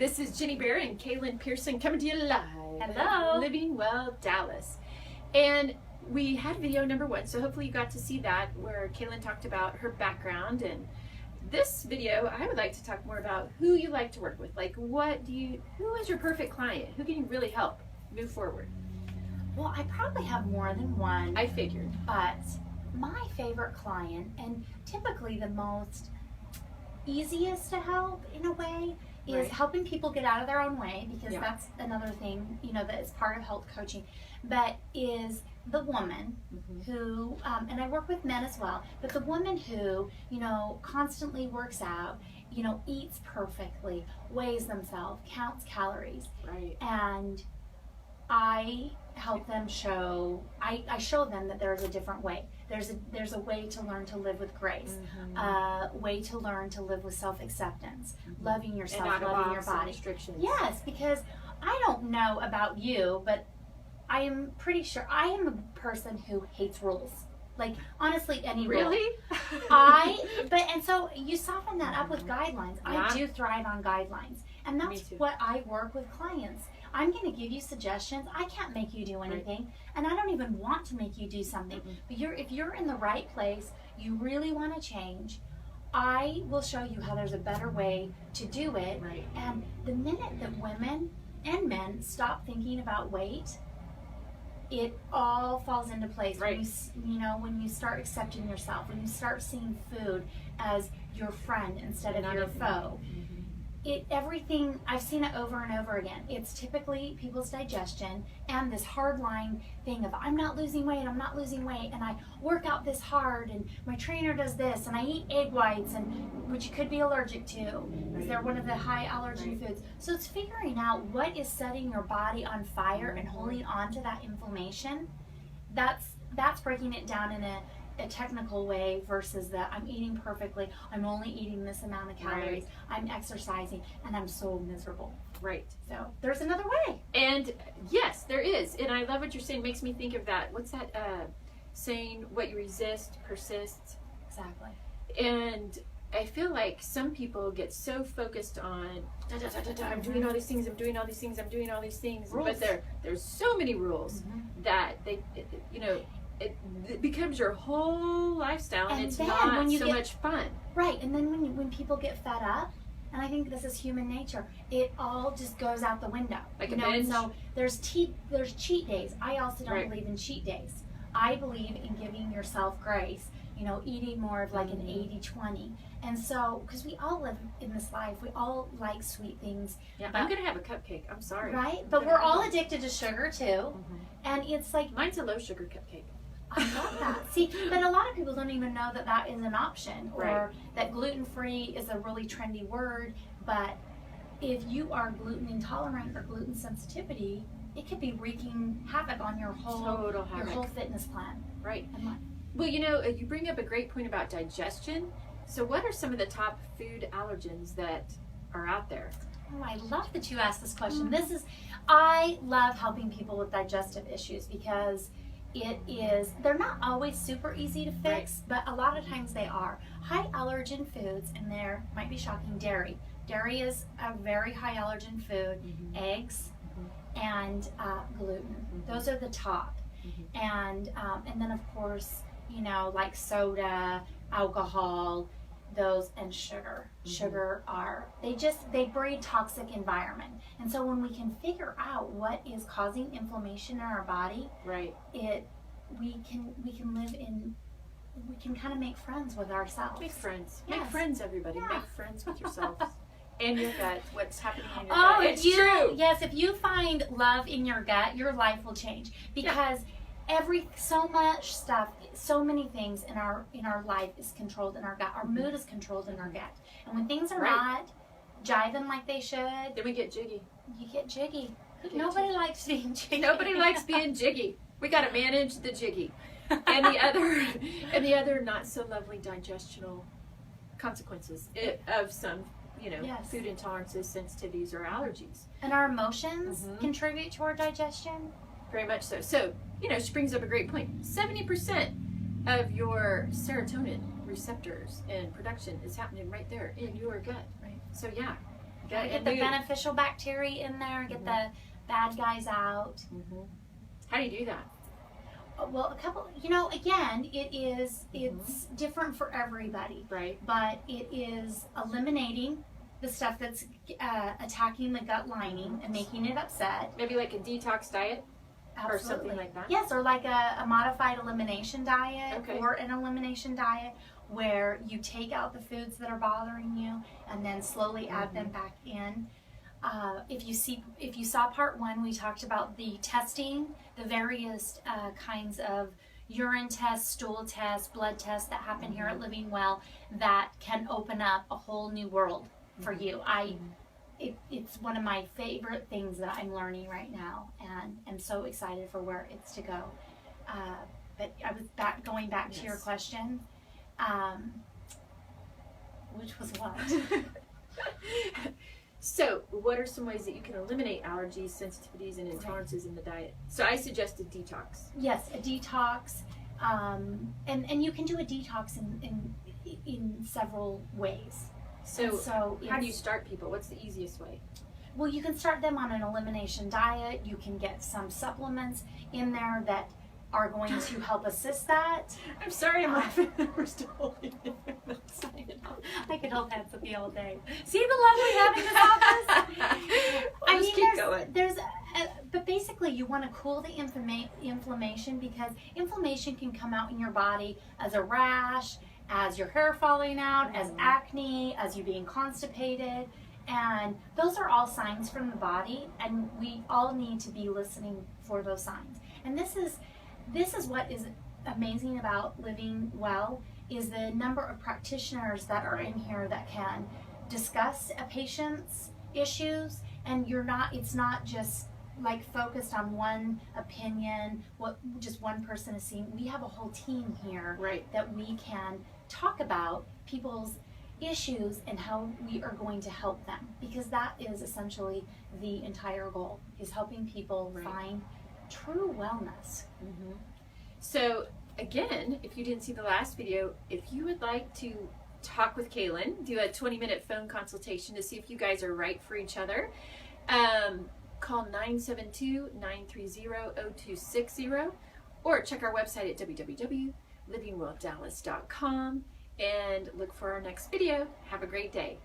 this is Jenny Bair and Kaelyn Pearson coming to you live. Hello. Living Well Dallas. And we had video number 1, so hopefully you got to see that, where Kaelyn talked about her background. And this video, I would like to talk more about who you like to work with. Like, who is your perfect client? Who can you really help move forward? Well, I probably have more than one. I figured. But my favorite client, and typically the most easiest to help in a way, is helping people get out of their own way, because that's another thing, that is part of health coaching, but is the woman who, and I work with men as well, but the woman who, constantly works out, eats perfectly, weighs themselves, counts calories. Right. And I help them I show them that there's a different way. There's a way to learn to live with grace, a way to learn to live with self-acceptance, loving yourself, loving your body. Yes, because I don't know about you, but I am pretty sure I am a person who hates rules. Like, honestly, any rule. Really? And so you soften that up with guidelines. Yeah. I do thrive on guidelines. And that's what I work with clients. I'm going to give you suggestions. I can't make you do anything, and I don't even want to make you do something. But if you're in the right place, you really want to change, I will show you how there's a better way to do it. Right. And the minute that women and men stop thinking about weight, it all falls into place. Right. When you start accepting yourself, when you start seeing food as your friend instead of your foe. Everything, I've seen it over and over again. It's typically people's digestion and this hard line thing of, I'm not losing weight, and I work out this hard, and my trainer does this, and I eat egg whites, which you could be allergic to, because they're one of the high allergen foods. So it's figuring out what is setting your body on fire and holding on to that inflammation. That's breaking it down in a technical way versus that I'm eating perfectly, I'm only eating this amount of calories, I'm exercising, and I'm so miserable. Right. So there's another way. And yes, there is. And I love what you're saying. Makes me think of that. What's that saying? What you resist persists. Exactly. And I feel like some people get so focused on I'm doing all these things, I'm doing all these things, I'm doing all these things. Rules. But there's so many rules that it becomes your whole lifestyle, and it's not so much fun. Right, and then when people get fed up, and I think this is human nature, it all just goes out the window. Like a binge? So there's cheat days. I also don't believe in cheat days. I believe in giving yourself grace, eating more of like an 80-20. And so, because we all live in this life, we all like sweet things. Yeah, I'm going to have a cupcake. I'm sorry. Right? But we're all addicted to sugar too. And it's like... Mine's a low sugar cupcake. I love that. See, but a lot of people don't even know that is an option, or that gluten-free is a really trendy word. But if you are gluten intolerant or gluten sensitivity, it could be wreaking havoc on your whole fitness plan. Right. Well, you bring up a great point about digestion. So what are some of the top food allergens that are out there? Oh, I love that you asked this question. I love helping people with digestive issues, because they're not always super easy to fix, but a lot of times they are. High allergen foods, and there might be shocking, dairy. Dairy is a very high allergen food. Eggs and gluten. Those are the top. And then of course, like soda, alcohol, and sugar. Sugar they breed toxic environment. And so when we can figure out what is causing inflammation in our body, we can kind of make friends with ourselves. Make friends. Yes. Make friends, everybody. Yeah. Make friends with yourselves. And your gut. What's happening in your gut. It's true. Yes, if you find love in your gut, your life will change. Because so much stuff, so many things in our life is controlled in our gut. Our mood is controlled in our gut. And when things are not jiving like they should, then we get jiggy. You get jiggy. Nobody likes being jiggy. Nobody likes being jiggy. We got to manage the jiggy. And the other not so lovely digestional consequences of some food intolerances, sensitivities, or allergies. And our emotions contribute to our digestion. Very much so. So, she brings up a great point. 70% of your serotonin receptors and production is happening right there in your gut. Right. So Gotta get the beneficial bacteria in there, get the bad guys out. How do you do that? Well, a couple, again, it's different for everybody. Right. But it is eliminating the stuff that's attacking the gut lining and making it upset. Maybe like a detox diet? Absolutely. Or something like that? Yes, or like a modified elimination diet, Okay. or an elimination diet where you take out the foods that are bothering you and then slowly add them back in. If you saw part 1, we talked about the testing, the various kinds of urine tests, stool tests, blood tests that happen here at Living Well that can open up a whole new world for you. It's one of my favorite things that I'm learning right now, and I'm so excited for where it's to go. But I was going back to your question, which was what? So, what are some ways that you can eliminate allergies, sensitivities, and intolerances in the diet? So, I suggested detox. Yes, a detox, and you can do a detox in several ways. So how do you start people? What's the easiest way? Well, you can start them on an elimination diet. You can get some supplements in there that are going to help assist that. I'm sorry, I'm laughing. We're still holding it. I could hold hands with you all day. See the love we have in this office? Just keep going. But basically, you want to cool the inflammation, because inflammation can come out in your body as a rash, as your hair falling out, as acne, as you being constipated. And those are all signs from the body, and we all need to be listening for those signs. And this is what is amazing about Living Well, is the number of practitioners that are in here that can discuss a patient's issues, and it's not just like focused on one opinion, what just one person is seeing. We have a whole team here that we can talk about people's issues and how we are going to help them, because that is essentially the entire goal, is helping people find true wellness. So again, if you didn't see the last video, if you would like to talk with Kaelyn, do a 20-minute phone consultation to see if you guys are right for each other, call 972-930-0260, or check our website at www.livingwelldallas.com and look for our next video. Have a great day.